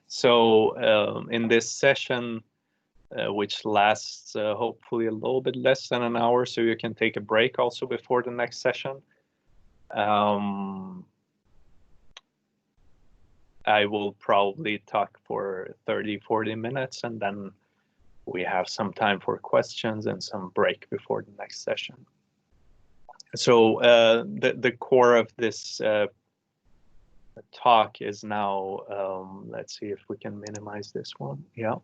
So in this session, which lasts hopefully a little bit less than an hour, so you can take a break also before the next session. I will probably talk for 30-40 minutes, and then we have some time for questions and some break before the next session. So the core of this talk is now, let's see if we can minimize this one. Yeah.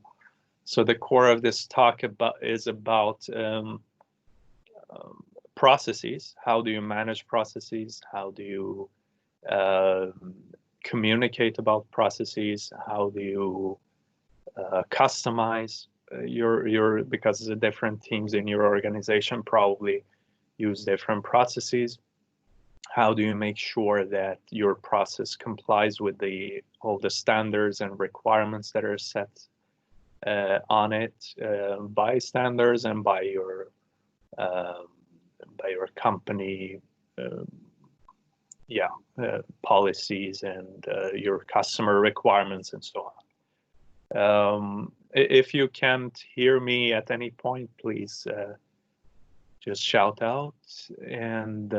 So the core of this talk is about processes. How do you manage processes? How do you communicate about processes? How do you customize because the different teams in your organization probably use different processes. How do you make sure that your process complies with all the standards and requirements that are set on it by standards and by your company policies and your customer requirements and so on. If you can't hear me at any point, please just shout out, and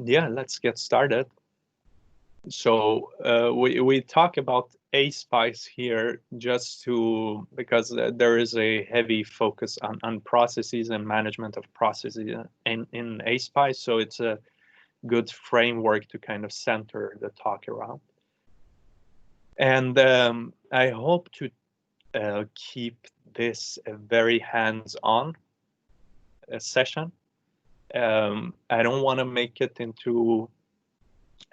yeah, let's get started. So we talk about ASPICE here just because there is a heavy focus on processes and management of processes in ASPICE, so it's a good framework to kind of center the talk around. And I hope to keep this a very hands-on session. I don't want to make it into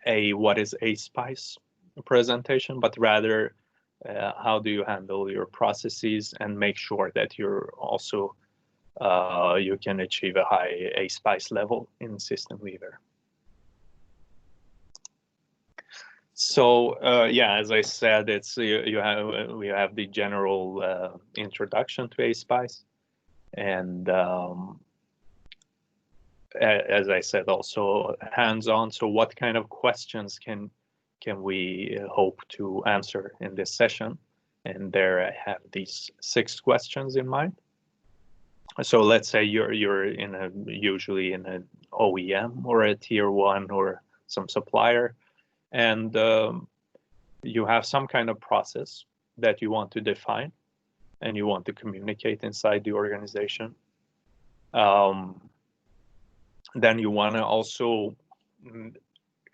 a what is ASPICE presentation, but rather how do you handle your processes and make sure that you're also you can achieve a high ASPICE level in SystemWeaver. So yeah, as I said, it's we have the general introduction to ASPICE, and as I said, also hands-on. So what kind of questions can we hope to answer in this session? And there I have these 6 questions in mind. So let's say you're usually in an OEM or a tier 1 or some supplier, and you have some kind of process that you want to define and you want to communicate inside the organization. Then you want to also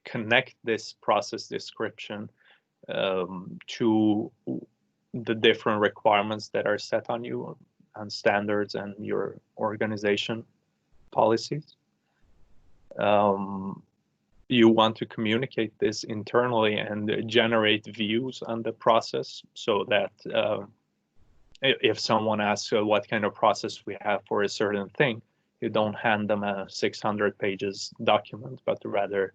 connect this process description to the different requirements that are set on you on standards and your organization policies. You want to communicate this internally and generate views on the process so that if someone asks what kind of process we have for a certain thing, you don't hand them a 600 pages document, but rather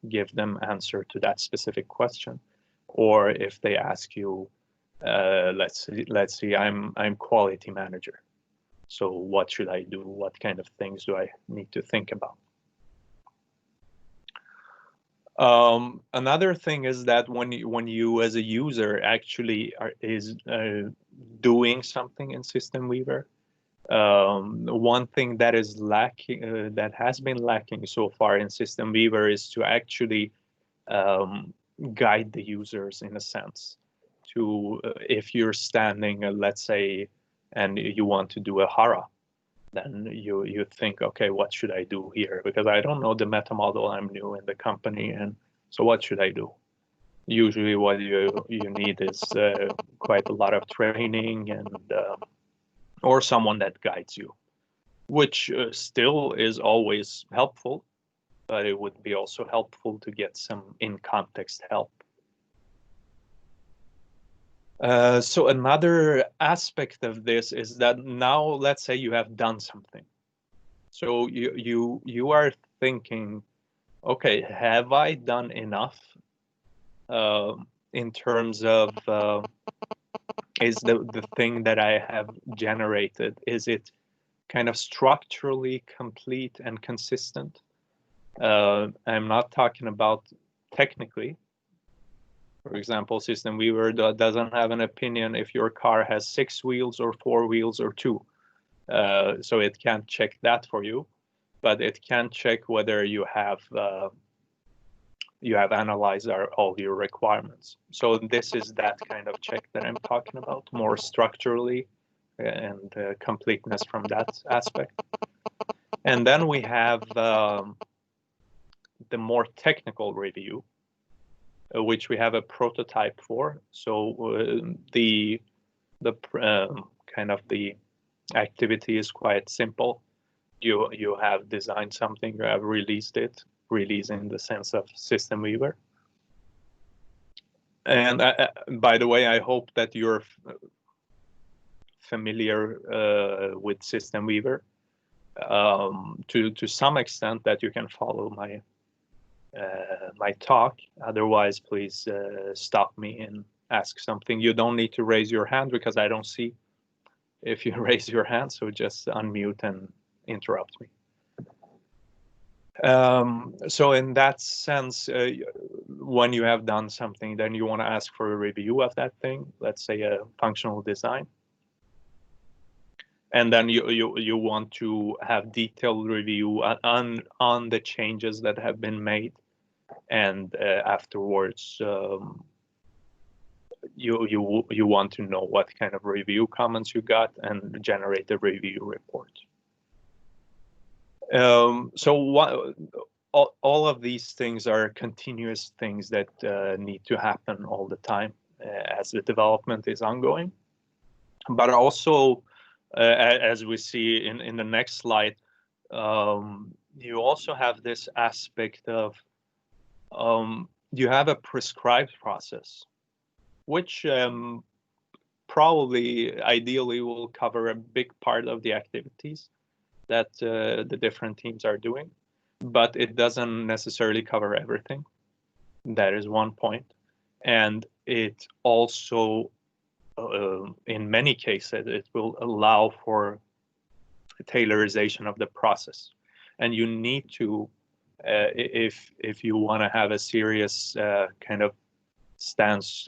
give them answer to that specific question. Or if they ask you, let's see, I'm quality manager. So what should I do? What kind of things do I need to think about? Another thing is that when you as a user actually is doing something in SystemWeaver, one thing that is lacking, that has been lacking so far in SystemWeaver, is to actually guide the users in a sense. To if you're standing, let's say, and you want to do a HARA, then you think, okay, what should I do here? Because I don't know the meta model, I'm new in the company, and so what should I do? Usually what you need is quite a lot of training and or someone that guides you, which still is always helpful, but it would be also helpful to get some in-context help. So another aspect of this is that now, let's say you have done something. So you are thinking, okay, have I done enough in terms of is the thing that I have generated, is it kind of structurally complete and consistent? I'm not talking about technically, For example, SystemWeaver doesn't have an opinion if your car has 6 wheels or 4 wheels or 2. So it can't check that for you, but it can check whether you have analyzed all your requirements. So this is that kind of check that I'm talking about, more structurally and completeness from that aspect. And then we have the more technical review, which we have a prototype for. So the kind of the activity is quite simple. You have designed something, you have released it, release in the sense of SystemWeaver. And by the way, I hope that you're familiar with SystemWeaver to some extent, that you can follow my my talk. Otherwise, please stop me and ask something. You don't need to raise your hand because I don't see if you raise your hand, so just unmute and interrupt me. So in that sense, when you have done something, then you want to ask for a review of that thing, let's say a functional design. And then you want to have detailed review on the changes that have been made, and afterwards you want to know what kind of review comments you got and generate a review report. So all of these things are continuous things that need to happen all the time as the development is ongoing, but also as we see in the next slide, you also have this aspect of you have a prescribed process, which probably ideally will cover a big part of the activities that the different teams are doing, but it doesn't necessarily cover everything. That is one point. And it also, in many cases, it will allow for tailorization of the process. And you need to, if you want to have a serious kind of stance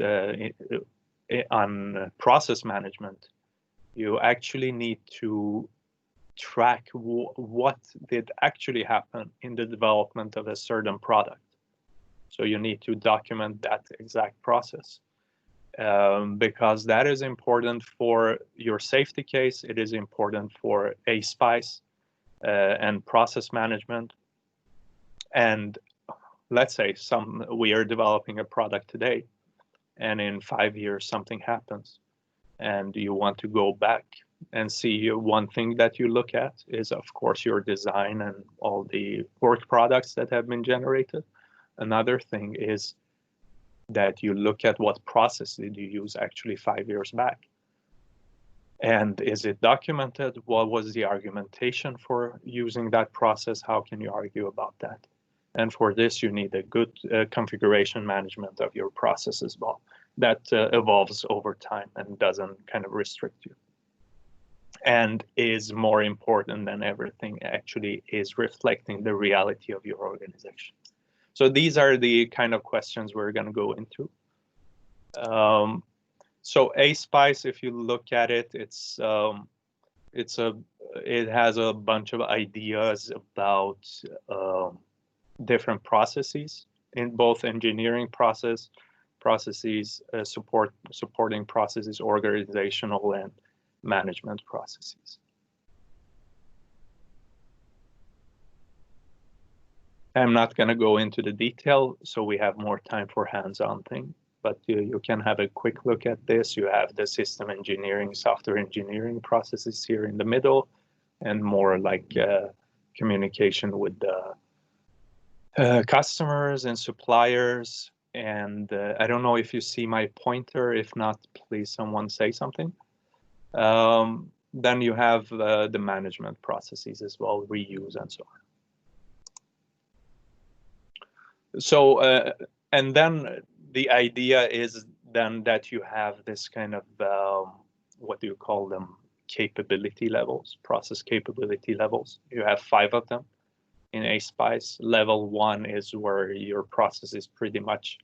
on process management, you actually need to track what did actually happen in the development of a certain product. So you need to document that exact process, because that is important for your safety case. It is important for ASPICE and process management. And let's say we are developing a product today, and in 5 years something happens, and you want to go back and see. One thing that you look at is, of course, your design and all the work products that have been generated. Another thing is that you look at what process did you use actually 5 years back, and is it documented? What was the argumentation for using that process? How can you argue about that? And for this, you need a good configuration management of your process as well, that evolves over time and doesn't kind of restrict you, and is more important than everything, actually is reflecting the reality of your organization. So these are the kind of questions we're going to go into. So ASPICE, if you look at it, it has a bunch of ideas about different processes in both engineering processes, supporting processes, organizational and management processes. I'm not going to go into the detail, so we have more time for hands-on thing, but you can have a quick look at this. You have the system engineering, software engineering processes here in the middle, and more like communication with the customers and suppliers. And I don't know if you see my pointer. If not, please someone say something. Then you have the management processes as well, reuse and so on. So, and then the idea is then that you have this kind of, what do you call them, capability levels, process capability levels. You have 5 of them in ASPICE. Level 1 is where your process is pretty much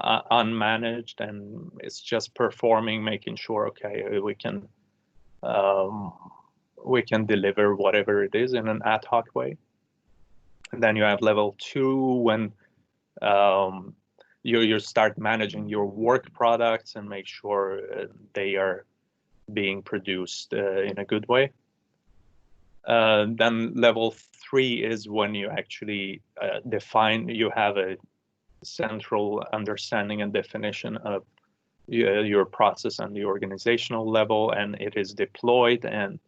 unmanaged, and it's just performing, making sure, okay, we can deliver whatever it is in an ad hoc way. And then you have level 2 when you start managing your work products and make sure they are being produced in a good way. Then level 3 is when you actually you have a central understanding and definition of your process on the organizational level, and it is deployed, and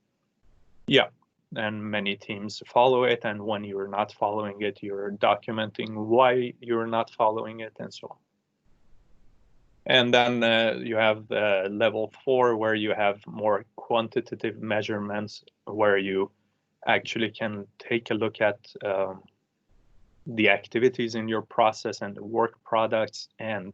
many teams follow it, and when you're not following it, you're documenting why you're not following it, and so on. And then you have level 4, where you have more quantitative measurements, where you actually can take a look at the activities in your process and the work products, and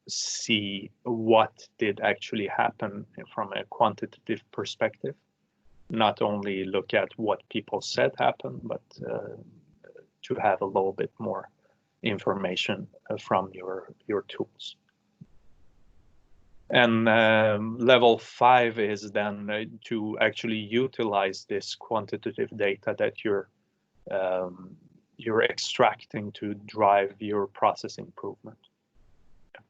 see what did actually happen from a quantitative perspective. Not only look at what people said happened, but to have a little bit more information from your tools. And level 5 is then to actually utilize this quantitative data that you're extracting to drive your process improvement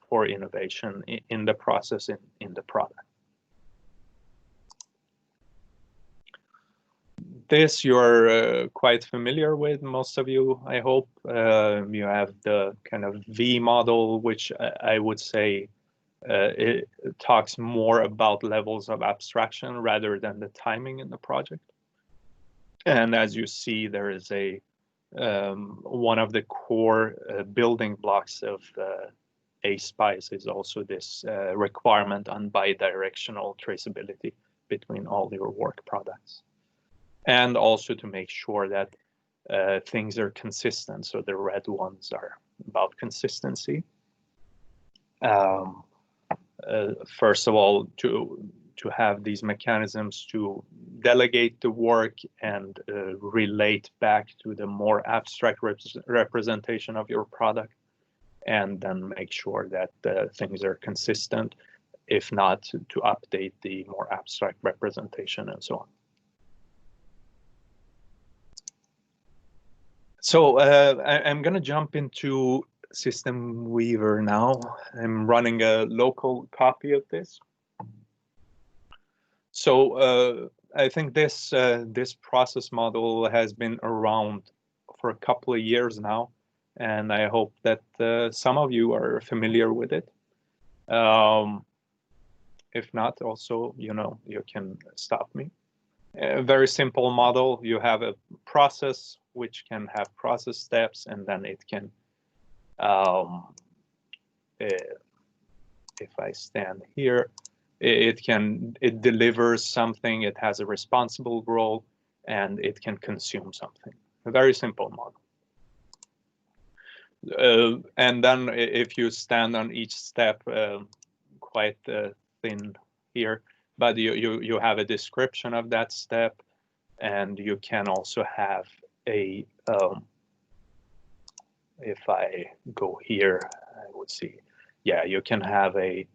for innovation in the process, in the product. This you're quite familiar with, most of you, I hope. You have the kind of V model, which I would say it talks more about levels of abstraction rather than the timing in the project. And as you see, there is one of the core building blocks of ASPICE is also this requirement on bidirectional traceability between all your work products. And also to make sure that things are consistent. So the red ones are about consistency. First of all, to have these mechanisms to delegate the work and relate back to the more abstract representation of your product, and then make sure that things are consistent, if not to update the more abstract representation and so on. So I'm going to jump into SystemWeaver now. I'm running a local copy of this. So I think this process model has been around for a couple of years now, and I hope that some of you are familiar with it. If not, also, you can stop me. A very simple model. You have a process which can have process steps, and then it can, if I stand here, it delivers something, it has a responsible role, and it can consume something. A very simple model. And then if you stand on each step, quite thin here, but you have a description of that step, and you can also have a, if I go here, I would see, yeah, you can have a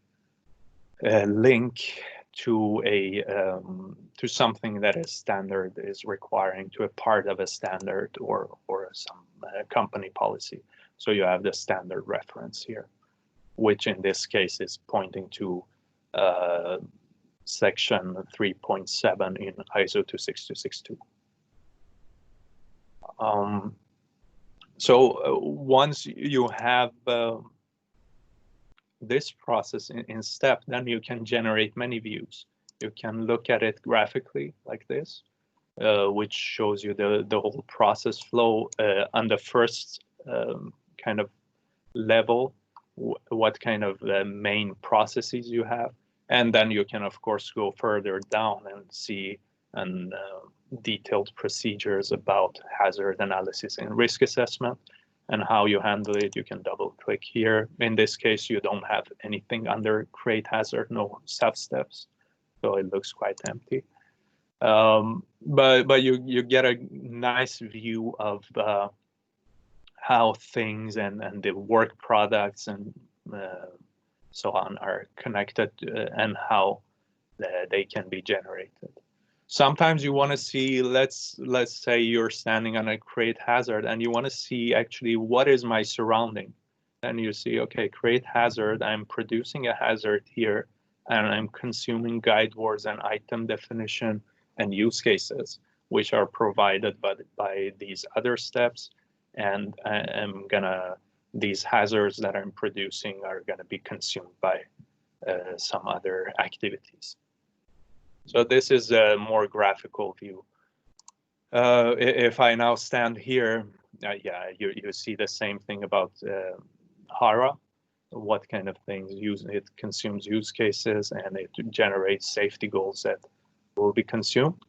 link to to something that a standard is requiring, to a part of a standard or some company policy. So you have the standard reference here, which in this case is pointing to section 3.7 in ISO 26262. So once you have this process in step, then you can generate many views. You can look at it graphically like this, which shows you the whole process flow on the first kind of level, what kind of main processes you have. And then you can, of course, go further down and see detailed procedures about hazard analysis and risk assessment and how you handle it. You can double click here. In this case, you don't have anything under create hazard, no sub-steps, so it looks quite empty. But you get a nice view of how things and the work products and so on are connected and how they can be generated. Sometimes you want to see, let's say you're standing on a create hazard and you want to see actually what is my surrounding. And you see, okay, create hazard, I'm producing a hazard here and I'm consuming guide words and item definition and use cases, which are provided by these other steps. And these hazards that I'm producing are gonna be consumed by some other activities. So this is a more graphical view. If I now stand here, yeah, you see the same thing about HARA, what kind of things it consumes use cases and it generates safety goals that will be consumed.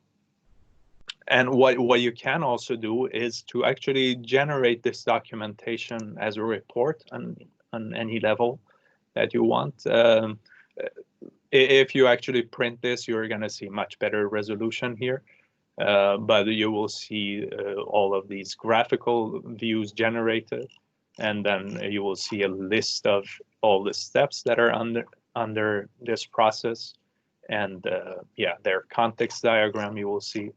And what you can also do is to actually generate this documentation as a report on any level that you want. If you actually print this, you're going to see much better resolution here. But you will see all of these graphical views generated, and then you will see a list of all the steps that are under this process, and yeah, their context diagram you will see,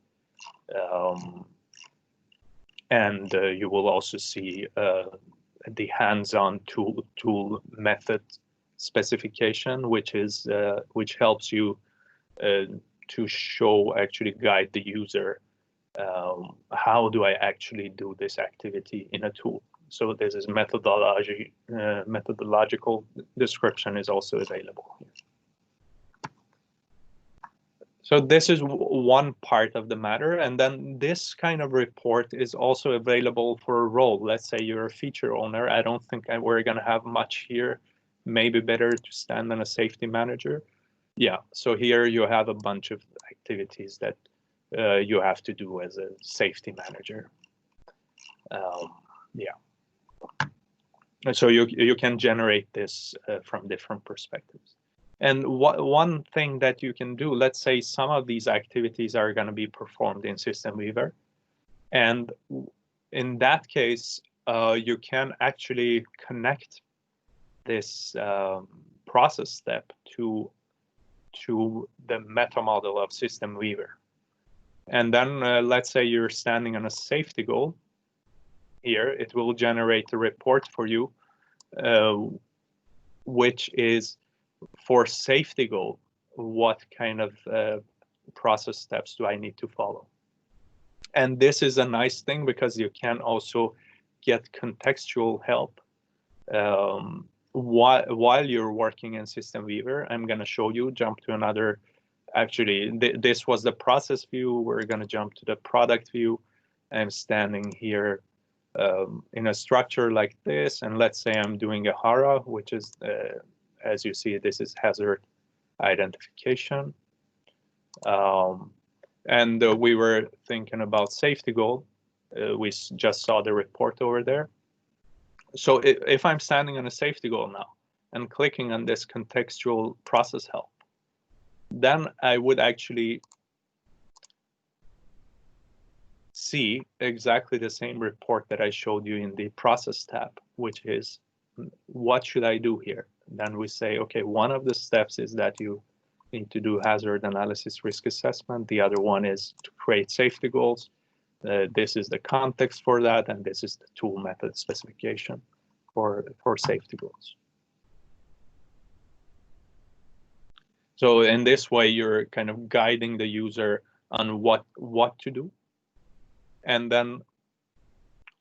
and you will also see the hands-on tool method specification, which helps you to actually guide the user. How do I actually do this activity in a tool? So this is methodological description is also available here. So this is one part of the matter. And then this kind of report is also available for a role. Let's say you're a feature owner. I don't think we're going to have much here. Maybe better to stand on a safety manager. Yeah, so here you have a bunch of activities that you have to do as a safety manager. Yeah. So you can generate this from different perspectives. And one thing that you can do, let's say some of these activities are going to be performed in SystemWeaver. And in that case, you can actually connect this process step to the meta model of SystemWeaver. And then let's say you're standing on a safety goal. Here, it will generate a report for you, which is for safety goal, what kind of process steps do I need to follow? And this is a nice thing because you can also get contextual help while you're working in SystemWeaver. I'm going to show you, jump to another, actually, this was the process view. We're going to jump to the product view. I'm standing here in a structure like this, and let's say I'm doing a HARA, which is, as you see, this is hazard identification. And we were thinking about safety goal. We just saw the report over there. So if I'm standing on a safety goal now and clicking on this contextual process help, then I would actually see exactly the same report that I showed you in the process tab, which is what should I do here? Then we say, okay, one of the steps is that you need to do hazard analysis risk assessment. The other one is to create safety goals. This is the context for that, and this is the tool method specification for safety goals. So in this way, you're kind of guiding the user on what to do. And then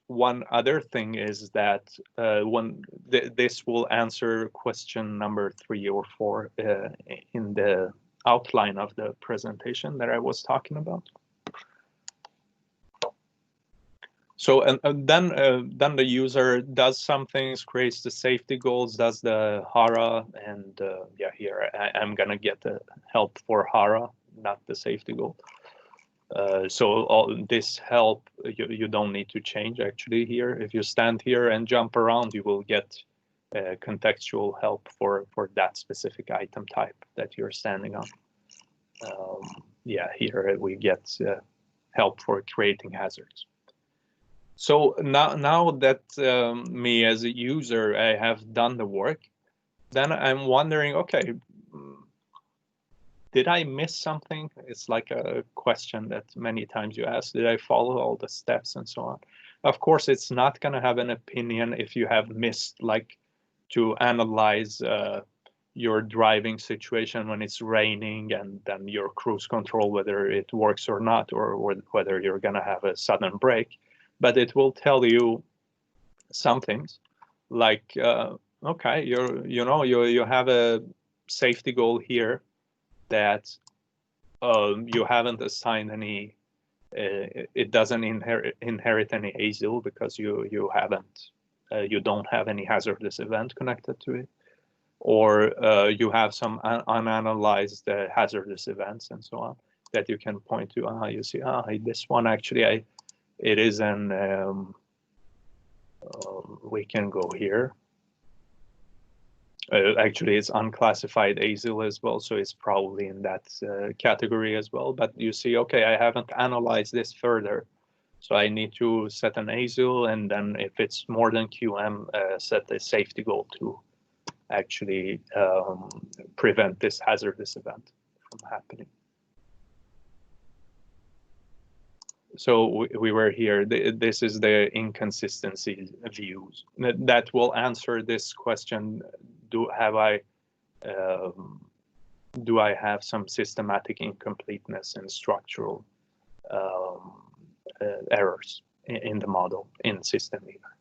one other thing is that this will answer question number 3 or 4 in the outline of the presentation that I was talking about. So and then the user does some things, creates the safety goals, does the HARA, and yeah, here I'm gonna get the help for HARA, not the safety goal. So all this help you don't need to change actually here. If you stand here and jump around, you will get contextual help for that specific item type that you're standing on. Yeah, here we get help for creating hazards. So now that me as a user, I have done the work, then I'm wondering, okay, did I miss something? It's like a question that many times you ask, did I follow all the steps and so on? Of course, it's not going to have an opinion if you have missed, like, to analyze your driving situation when it's raining, and then your cruise control, whether it works or not, or whether you're going to have a sudden break. But it will tell you some things, like, okay, you have a safety goal here that you haven't assigned any. It doesn't inherit any ASIL because you haven't. You don't have any hazardous event connected to it, or you have some unanalyzed hazardous events and so on that you can point to. You see, this one actually, it is an. We can go here. Actually, it's unclassified ASIL as well, so it's probably in that category as well. But you see, okay, I haven't analyzed this further, so I need to set an ASIL, and then if it's more than QM, set a safety goal to actually prevent this hazardous event from happening. So we were here. This is the inconsistency views that will answer this question. Do I have some systematic incompleteness and structural errors in the model in SystemWeaver?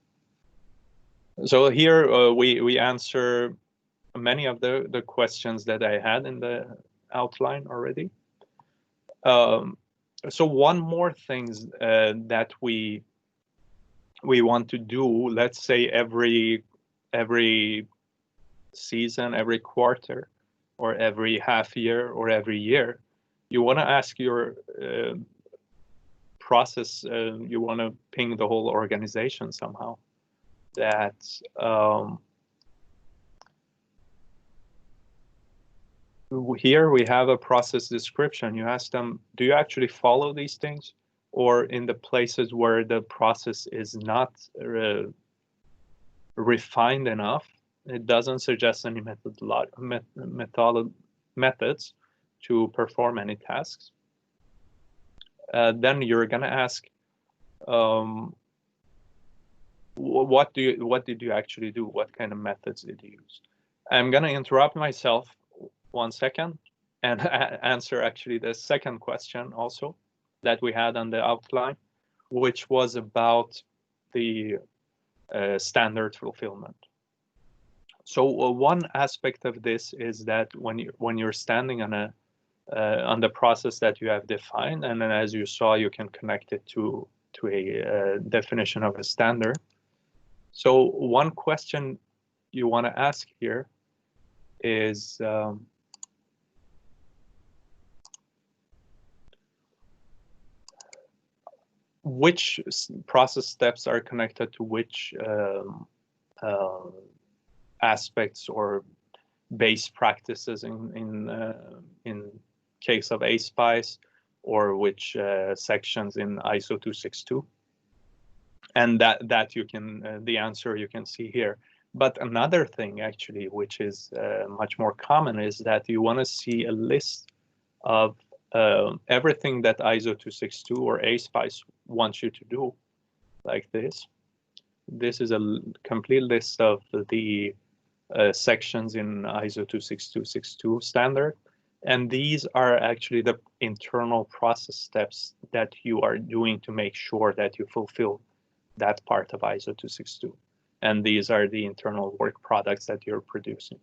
So here we answer many of the questions that I had in the outline already. So one more thing that we want to do, let's say every season, every quarter, or every half year, or every year, you want to ask your process, you want to ping the whole organization somehow that here we have a process description. You ask them, do you actually follow these things? Or in the places where the process is not refined enough, it doesn't suggest any methods to perform any tasks. Then you're going to ask, what did you actually do? What kind of methods did you use? I'm going to interrupt myself 1 second and answer actually the second question also that we had on the outline, which was about the standard fulfillment. So one aspect of this is that when you're standing on the process that you have defined, and then as you saw, you can connect it to a definition of a standard. So one question you want to ask here is which process steps are connected to which aspects or base practices in case of ASPICE, or which sections in ISO 262, and that you can the answer you can see here. But another thing actually, which is much more common, is that you want to see a list of everything that ISO 262 or ASPICE wants you to do, like this. This is a complete list of the sections in ISO 26262 standard. And these are actually the internal process steps that you are doing to make sure that you fulfill that part of ISO 262. And these are the internal work products that you're producing.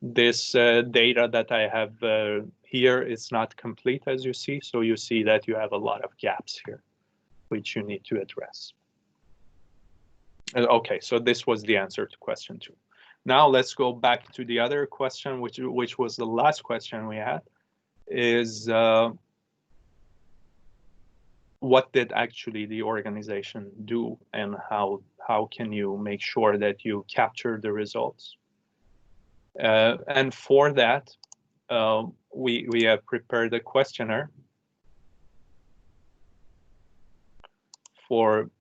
This data that I have here is not complete, as you see. So you see that you have a lot of gaps here, which you need to address. Okay, so this was the answer to question 2. Now let's go back to the other question, which was the last question we had, is what did actually the organization do, and how can you make sure that you capture the results? And for that, we have prepared a questionnaire for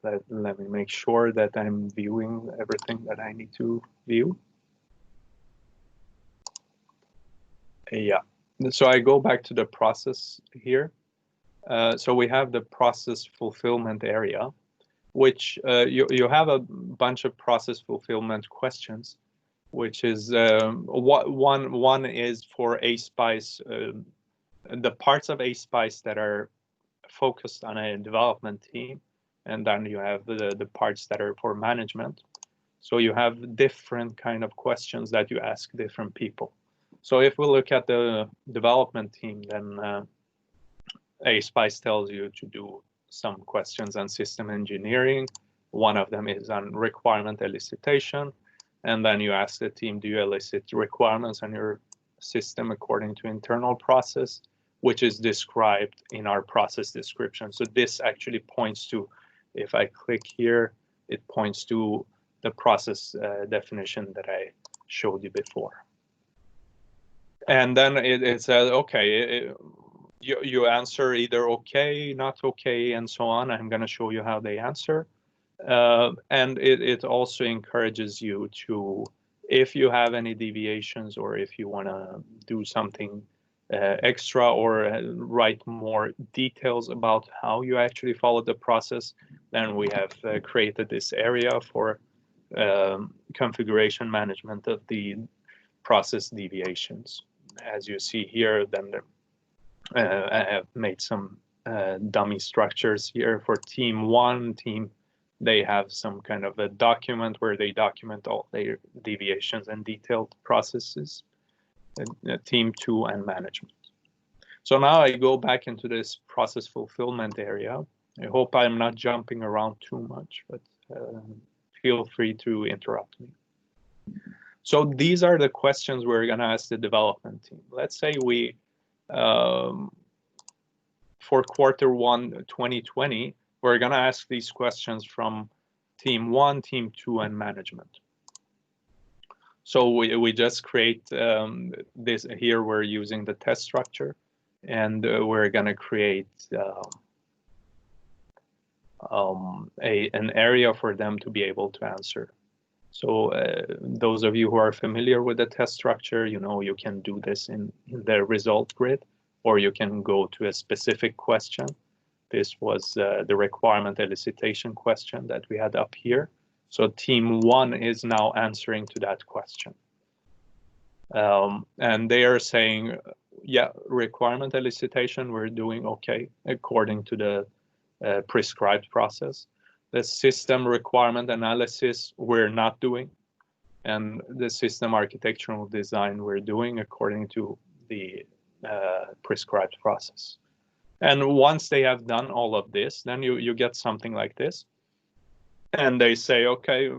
Let me make sure that I'm viewing everything that I need to view. Yeah, so I go back to the process here. So we have the process fulfillment area, which you have a bunch of process fulfillment questions, which is one is for ASPICE, the parts of ASPICE that are focused on a development team, and then you have the parts that are for management. So you have different kind of questions that you ask different people. So if we look at the development team, then ASPICE tells you to do some questions on system engineering. One of them is on requirement elicitation. And then you ask the team, do you elicit requirements on your system according to internal process, which is described in our process description. So this actually points to, if I click here, it points to the process definition that I showed you before. And then it says, okay, you answer either okay, not okay, and so on. I'm going to show you how they answer. And it also encourages you to, if you have any deviations or if you want to do something extra or write more details about how you actually follow the process, then we have created this area for configuration management of the process deviations. As you see here, then I have made some dummy structures here for team 1, they have some kind of a document where they document all their deviations and detailed processes, team 2 and management. So now I go back into this process fulfillment area. I hope I'm not jumping around too much, but feel free to interrupt me. So these are the questions we're going to ask the development team. Let's say we, for Q1 2020, we're going to ask these questions from team 1, team 2, and management. So we just create this here. We're using the test structure, and we're going to create an area for them to be able to answer. So those of you who are familiar with the test structure, you know you can do this in the result grid, or you can go to a specific question. This was the requirement elicitation question that we had up here. So team 1 is now answering to that question. And they are saying, yeah, requirement elicitation, we're doing okay according to the prescribed process. The system requirement analysis, we're not doing. And the system architectural design, we're doing according to the prescribed process. And once they have done all of this, then you get something like this. And they say, okay,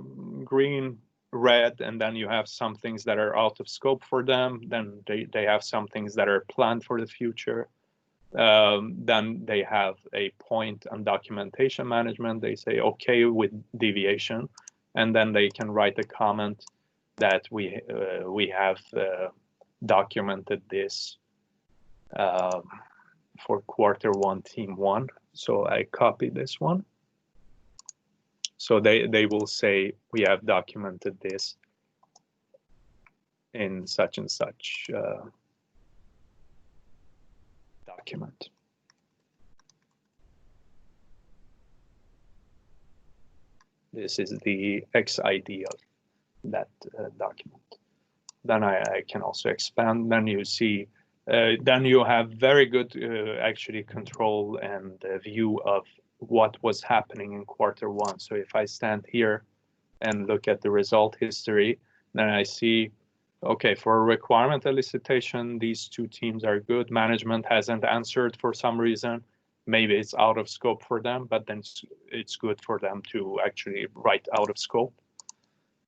green, red, and then you have some things that are out of scope for them. Then they have some things that are planned for the future. Then they have a point on documentation management. They say, okay with deviation. And then they can write a comment that we have documented this for Q1 team 1. So I copy this one. So they will say we have documented this in such and such document. This is the XID of that document. Then I can also expand. Then you see, then you have very good actually control and view of what was happening in Q1. So if I stand here and look at the result history, then I see, okay, for requirement elicitation, these 2 teams are good. Management hasn't answered for some reason. Maybe it's out of scope for them, but then it's good for them to actually write out of scope.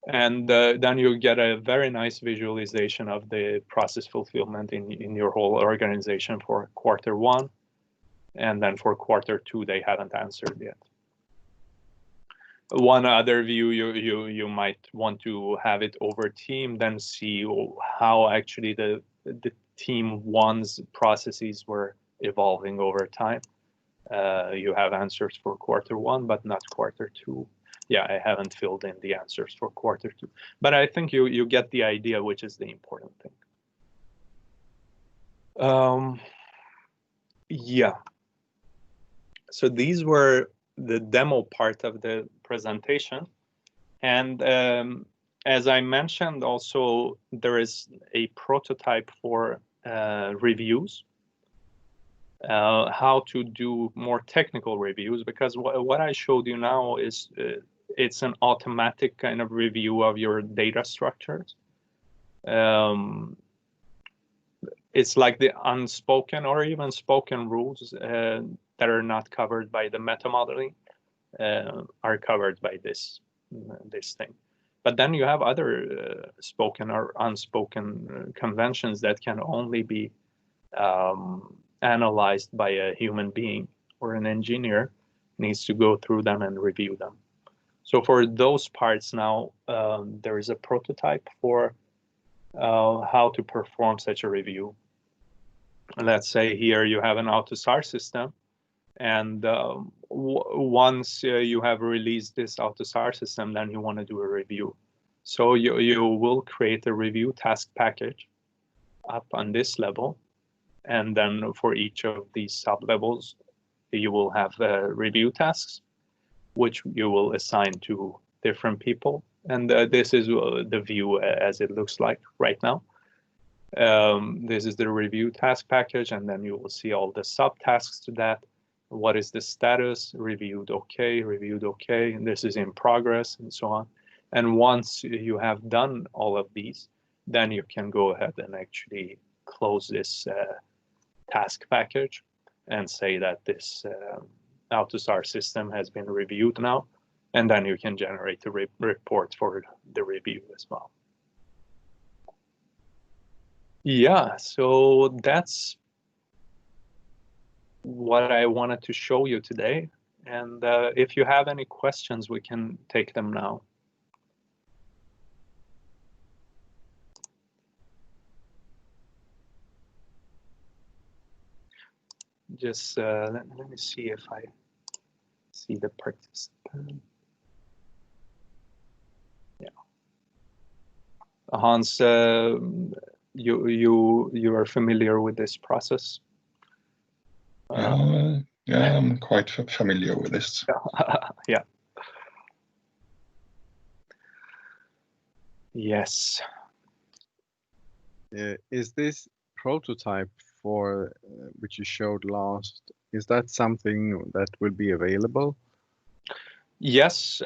And then you get a very nice visualization of the process fulfillment in your whole organization for Q1. And then for Q2, they haven't answered yet. One other view, you might want to have it over team, then see how actually the team 1's processes were evolving over time. You have answers for Q1, but not Q2. Yeah, I haven't filled in the answers for Q2, but I think you get the idea, which is the important thing. Yeah. So these were the demo part of the presentation. And as I mentioned, also, there is a prototype for reviews, how to do more technical reviews, because what I showed you now is it's an automatic kind of review of your data structures. It's like the unspoken or even spoken rules that are not covered by the meta modeling are covered by this thing. But then you have other spoken or unspoken conventions that can only be analyzed by a human being, or an engineer needs to go through them and review them. So for those parts now, there is a prototype for how to perform such a review. Let's say here you have an AutoSAR system, and once you have released this AutoSAR system, then you want to do a review. So you will create a review task package up on this level, and then for each of these sub-levels, you will have review tasks, which you will assign to different people. And this is the view as it looks like right now. This is the review task package, and then you will see all the subtasks to that. What is the status? Reviewed okay, and this is in progress, and so on. And once you have done all of these, then you can go ahead and actually close this task package and say that this AutoSAR system has been reviewed now, and then you can generate a report for the review as well. Yeah, so that's what I wanted to show you today. And if you have any questions, we can take them now. Just let me see if I see the participant. Yeah, Hans, you are familiar with this process? Yeah, I'm quite familiar with this. Yeah. Yes. Is this prototype for which you showed last, is that something that will be available? Yes,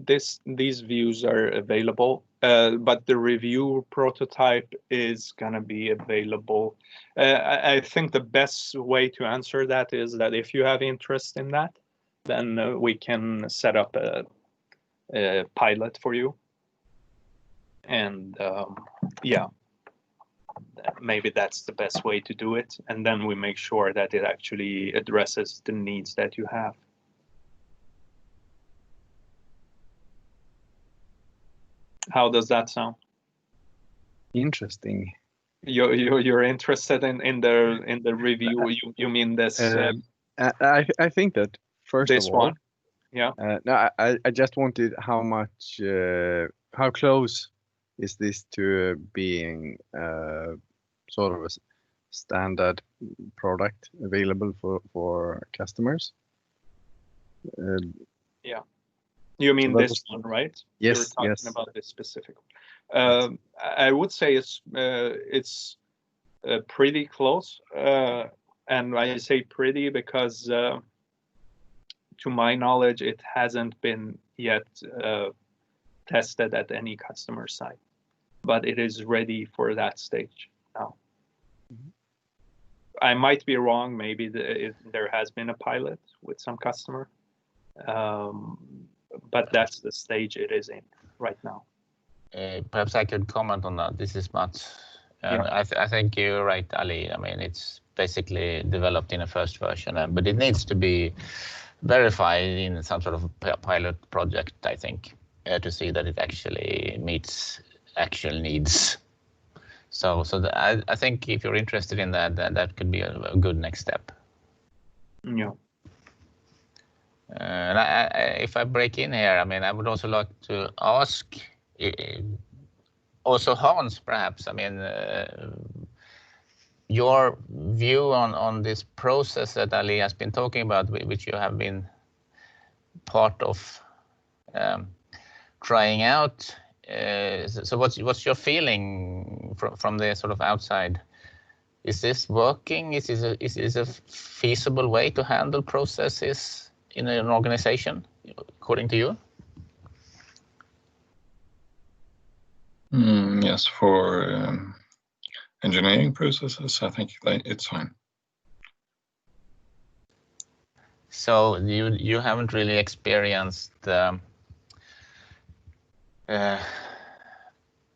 these views are available, but the review prototype is going to be available. I think the best way to answer that is that if you have interest in that, then we can set up a pilot for you. And yeah, maybe that's the best way to do it. And then we make sure that it actually addresses the needs that you have. How does that sound? Interesting. You're interested in the review? You mean this? I think that first this of all, one. Yeah. No, I just wanted how much, how close is this to being sort of a standard product available for customers? Yeah. You mean so this one, right? Yes. You're talking about this specific one. I would say it's pretty close, and I say pretty because, to my knowledge, it hasn't been yet tested at any customer site, but it is ready for that stage now. Mm-hmm. I might be wrong. Maybe there has been a pilot with some customer. But that's the stage it is in right now. Perhaps I could comment on that. This is Mats. Yeah. I think you're right, Ali. I mean, it's basically developed in a first version, but it needs to be verified in some sort of pilot project, I think, to see that it actually meets actual needs. So I think if you're interested in that, that could be a good next step. Yeah. if I break in here, I mean, I would also like to ask also Hans, perhaps, I mean, your view on this process that Ali has been talking about, which you have been part of trying out. So what's your feeling from the sort of outside? Is this working? Is this a feasible way to handle processes in an organization, according to you? Yes, for engineering processes, I think it's fine. So you haven't really experienced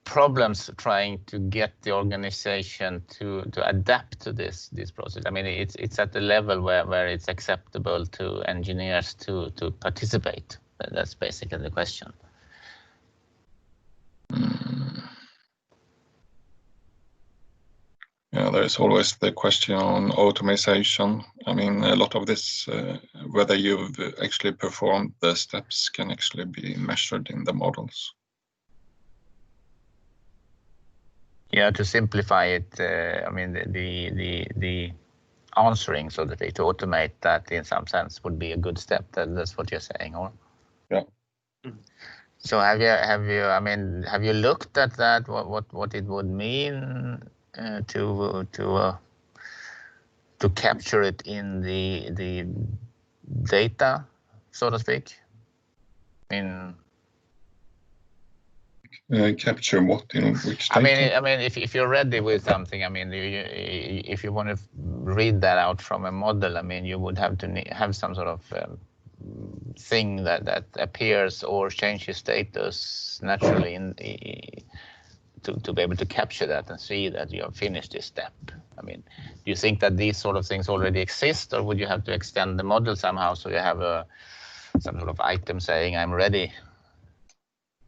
problems trying to get the organization to adapt to this process. I mean, it's at the level where it's acceptable to engineers to participate. That's basically the question. Yeah, there's always the question on automation. I mean, a lot of this, whether you've actually performed the steps, can actually be measured in the models. Yeah, to simplify it, I mean, the answering, so that to automate that in some sense would be a good step. That's what you're saying, or? Yeah. So have you? I mean, have you looked at that? What it would mean to capture it in the data, so to speak? Capture what in which data? I mean, if you're ready with something, I mean, if you want to read that out from a model, I mean, you would have to have some sort of thing that appears or changes status naturally to be able to capture that and see that you have finished this step. I mean, do you think that these sort of things already exist, or would you have to extend the model somehow so you have some sort of item saying I'm ready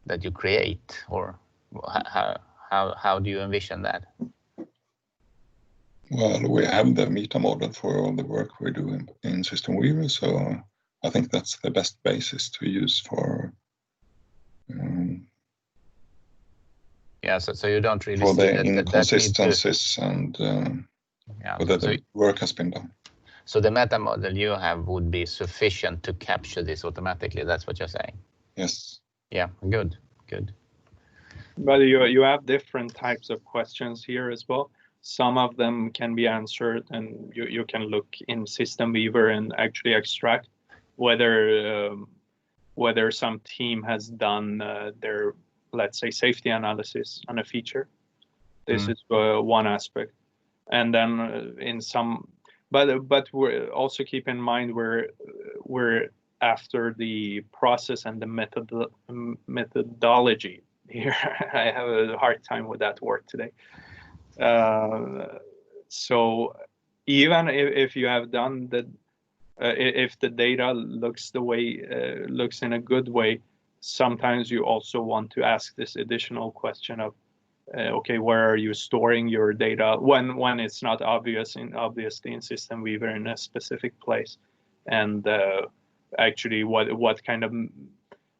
that you create, or how do you envision that? Well, we have the meta model for all the work we're doing in SystemWeaver, so I think that's the best basis to use for. Yeah, so you don't really for see the inconsistencies and whether the work has been done. So the meta model you have would be sufficient to capture this automatically. That's what you're saying. Yes. Yeah, good. But you have different types of questions here as well. Some of them can be answered, and you can look in SystemWeaver and actually extract whether some team has done their, let's say, safety analysis on a feature. This is one aspect, and then in some, but we're also keep in mind we're after the process and the methodology here. I have a hard time with that word today. So even if you have done the, if the data looks the way, looks in a good way, sometimes you also want to ask this additional question of, okay, where are you storing your data when it's not obviously in SystemWeaver in a specific place, and actually what kind of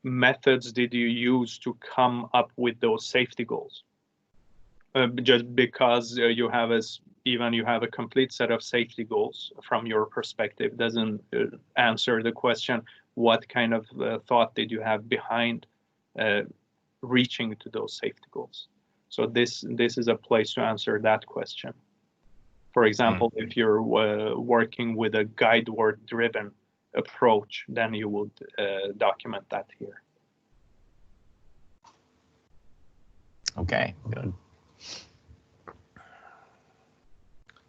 methods did you use to come up with those safety goals? Just because you have a complete set of safety goals from your perspective doesn't answer the question, what kind of thought did you have behind reaching to those safety goals? So this is a place to answer that question. For example, if you're working with a guide word driven approach, then you would document that here. Okay, good.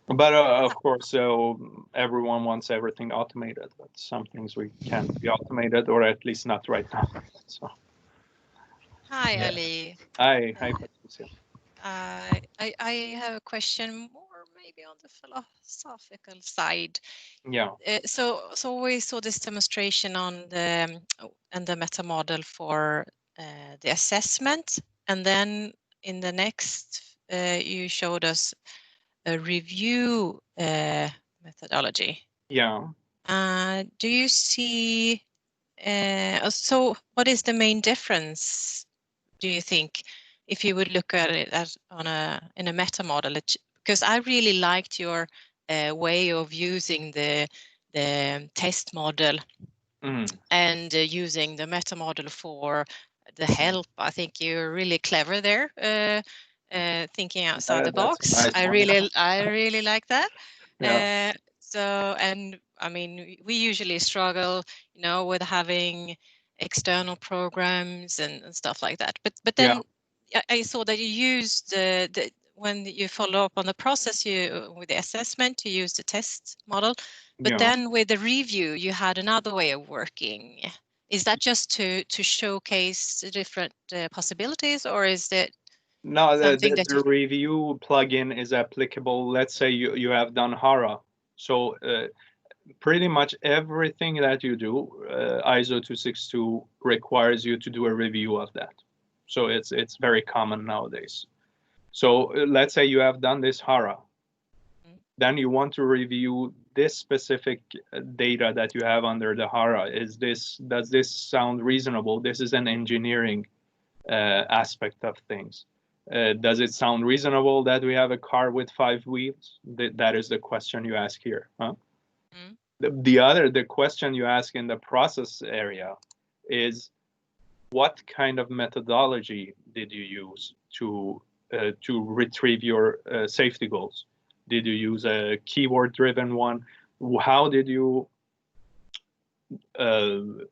But of course, everyone wants everything automated, but some things we can't be automated, or at least not right now. So. Hi, Ali. Hi, Patricia. I have a question more maybe on the philosophical side. Yeah. So we saw this demonstration on the meta model for the assessment, and then in the next you showed us a review methodology. Yeah. Do you see so what is the main difference, do you think, if you would look at it as in a meta model? Because I really liked your way of using the test model and using the meta model for the help. I think you're really clever there, thinking outside the box. Nice I really like that. Yeah. So, and I mean, we usually struggle, with having external programs and stuff like that. But then I saw that you used when you follow up on the process, with the assessment, you used the test model. But then with the review, you had another way of working. Is that just to showcase the different possibilities, or is it? No, the review plugin is applicable. Let's say you have done HARA. So pretty much everything that you do, ISO 262 requires you to do a review of that. So it's very common nowadays. So let's say you have done this HARA. Then you want to review this specific data that you have under the HARA. Does this sound reasonable? This is an engineering aspect of things. Does it sound reasonable that we have a car with 5 wheels? That is the question you ask here, huh? The question you ask in the process area is, what kind of methodology did you use to retrieve your safety goals? Did you use a keyword-driven one? How did you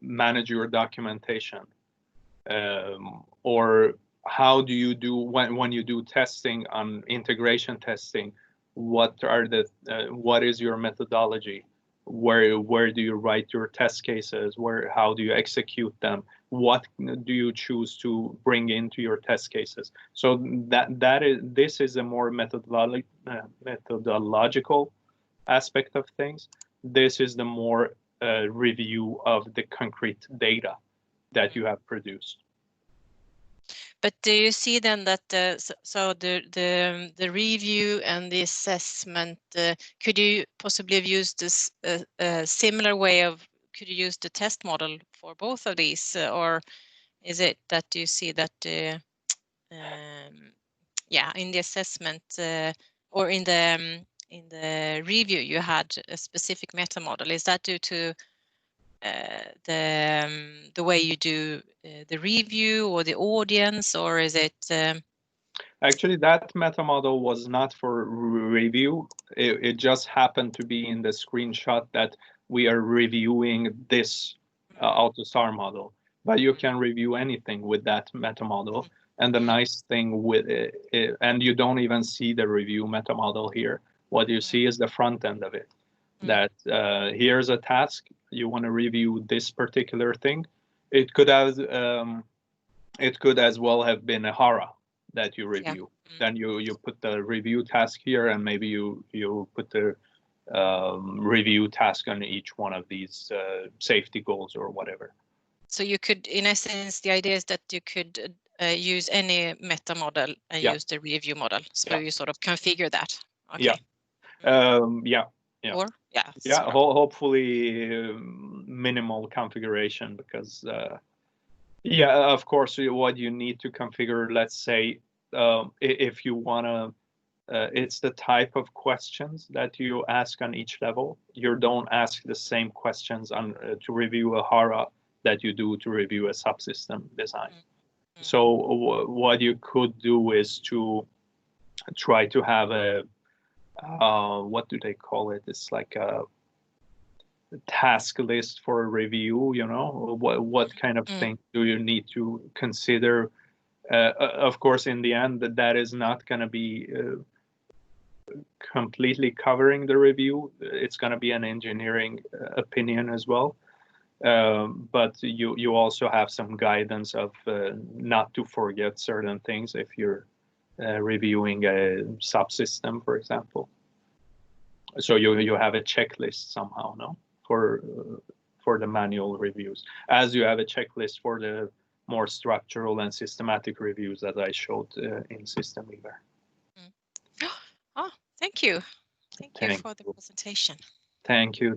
manage your documentation? Or how do you do when you do testing on integration testing? What is your methodology? Where do you write your test cases? How do you execute them? What do you choose to bring into your test cases? So this is a more methodological aspect of things. This is the more review of the concrete data that you have produced. But do you see then that the review and the assessment, could you possibly have used this similar way of, could you use the test model for both of these, or is it that you see that in the assessment or in the review you had a specific meta model? Is that due to the way you do the review or the audience, or is it? Actually, that meta model was not for review. It just happened to be in the screenshot that we are reviewing this AutoSAR model. But you can review anything with that meta model. And the nice thing with it, and you don't even see the review meta model here. What you see is the front end of it. That here's a task, you want to review this particular thing. It could as well have been a HARA that you review. Then you put the review task here, and maybe you put the review task on each one of these safety goals or whatever. So you could, in essence, the idea is that you could use any meta model and use the review model. So you sort of configure that. Okay. Or hopefully minimal configuration, because of course what you need to configure, let's say if you want to it's the type of questions that you ask on each level. You don't ask the same questions on to review a HARA that you do to review a subsystem design. So what you could do is to try to have a what do they call it? It's like a task list for a review, what kind of thing do you need to consider? Of course, in the end, that is not going to be completely covering the review. It's going to be an engineering opinion as well. But you also have some guidance of not to forget certain things if you're reviewing a subsystem, for example. So you have a checklist somehow, no, for the manual reviews, as you have a checklist for the more structural and systematic reviews that I showed in SystemWeaver. Oh, thank you. Thank you for the presentation. Thank you.